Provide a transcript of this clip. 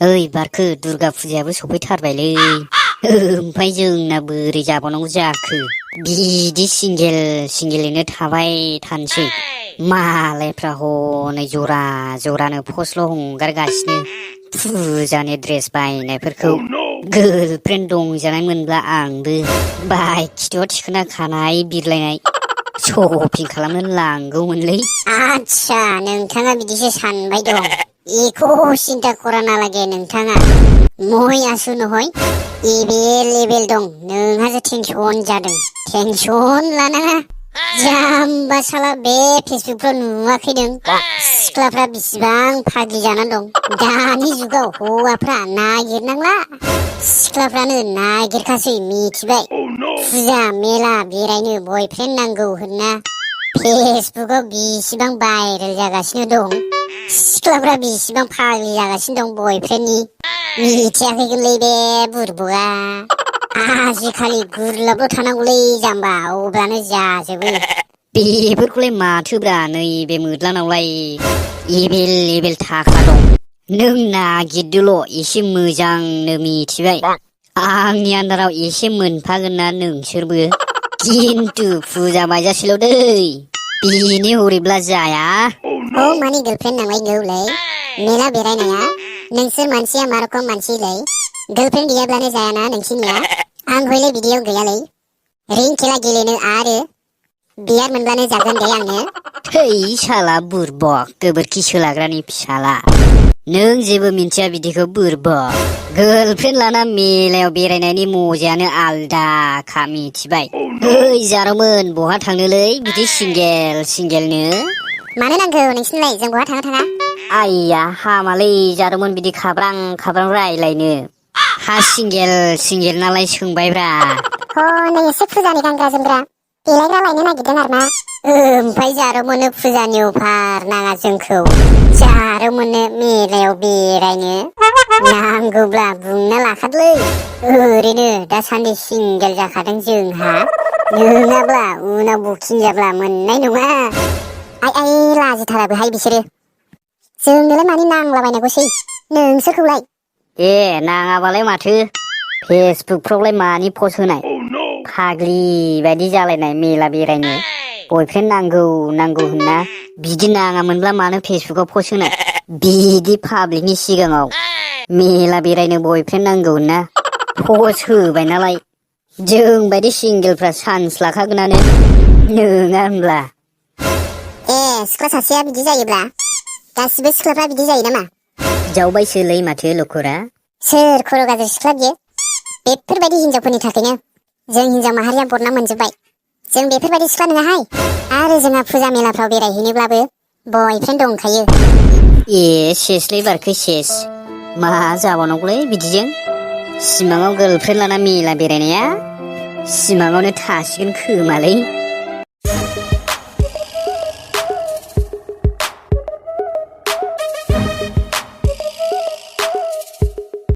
ओइ बारखो दुर्गा फुजायाबो सफैथारबायलै। ओमफ्राय जोंना बोरै जाबावनांगौ जाखो? बिदि सिंगेलैनो थाबाय थानोसै। मालायफ्रा हनै जरा जरानो पस्टल' हंगारगासिनो फुजानि ड्रेस बायनायफोरखौ। गार्लफ्रेन्ड दंजानाय मोनब्ला आंबो बाइक खिथुआव थिखोना खानाय बिरलायनाय शपिं खालामनो लांगौमोनलै। आच्छा नोंथाङा बिदिसो सानबाय दं। इखौ सिन्था खरा नालागे नोंथाङा। महय आसु नहय एबेलेबेल दं। नोंहासो टेनसन जादों। टेनसन लानाङा। जाम्बा साला बे फेसबुकफ्राव नुवाखै नों? सिख्लाफ्रा बिसिबां फाग्लि जानानै दं। दानि जुगाव हौवाफ्रा नागिरनांला, सिख्लाफ्रानो नागिरखासै मिथिबाय। फुजा मेला बेरायनो बयफ्रेन्ड नांगौ होनना फेसबुकाव बिसिबां भाइरेल जागासिनो दं। सिख्लाफ्रा बिसिबां फाग्लि जागासिनो दं बयफ्रेन्डनि। मिथियाखै गोरलै बे बुरबुआ। आजिखालि गुरलाबल' थानांगौलै जाम्बा, अब्लानो जाजोबो। बेफोरखौलाय माथोब्रा, नैबे मोद्लानावलाय एबेल थाखा दं। नों नागिरदोल' एसे मोजांनो मिथिबाय। आंनि आन्दाराव एसे मोनफागोन ना नोंसोरबो। खिन्थु फुजा बायजासेल' दै, बिनि हरैब्ला जाया। औ मानि गार्लफ्रेन्ड नांलायगौलै। मेला बेरायनाया नोंसोर मानसिया मा रखम मानसिलै? गार्लफ्रेन्ड गैयाब्लानो जायाना नोंसिनिया? आं हयले बिदियाव गैयालै। रिं खेला गेलेनो आरो बियार मोनब्लानो जागोन दे आंनो। थै साला बुरबक गोबोरखि सोलाग्रानि फिसाला। नों जेबो मिन्थिया बिदिखौ बुरबक। गार्लफ्रेन्ड लाना मेलायाव बेरायनायनि मजायानो आलदाखा मिथिबाय। ओइ जारौमोन बहा थांनोलै बिदि सिंगेलनो? मानो नांगौ नोंसिनलाय? जों बहा थाङा? आइया हामालै जारौमोन बिदि खाब्रां रायलायनो। हा सिंगेल नालाय सोंबायब्रा। ह नों एसे फुजानि गानग्रा जोमग्रा देलायग्रा लायनो नागिरदों आरो ना? ओमफ्राय जारौमोननो फुजानि अफार नाङा जोंखौ। जारौमोननो मेलायाव बेरायनो नांगौब्ला बुंना लाखादोलै। ओरैनो दासान्दि सिंगेल जाखादों जोंहा। नङाब्ला उनाव बुकिं जाब्ला मोननाय नङा। आइ लाजिथाराबोहाय बिसोरो। जोंनोलाय मानि नांलाबायनांगौसै नोंसोरखौलाय? ए नाङाबालाय माथो, फेसबुकफ्रावलाय मानि पस्ट होनाय? फाग्लि बायदि जालायनाय मेला बेरायनो बयफ्रेन्ड नांगौ होनना। बिदि नाङामोनब्ला मानो फेसबुकाव पस्ट होनाय? बिदि पाब्लिकनि सिगाङाव मेला बेरायनो बयफ्रेन्ड नांगौ होनना पस्ट होबाय नालाय। जों बायदि सिंगेलफ्रा चान्स लाखागोनानो, नोङा होनब्ला? ए सिख्ला सासेया बिदि जायोब्ला गासिबो सिख्लाफ्रा बिदि जायो नामा? जावबायसोलै माथो लखरा। सोर खर' गाज्रि सिख्ला बियो? बेफोरबायदि हिनजावफोरनि थाखायनो जों हिनजाव माहारिया बदनाम मोनजोब्बाय। जों बेफोरबायदि सिख्ला नङाहाय। आरो जोंहा फुजा मेलाफ्राव बेरायहैनोब्लाबो बयफ्रेन्ड दंखायो। ए सेसलै बारखो सेस। मा जाबावनांगौलै बिदिजों? सिमाङाव गार्लफ्रेन्ड लाना मेला बेरायनाया सिमाङावनो थासिगोन खोमालै।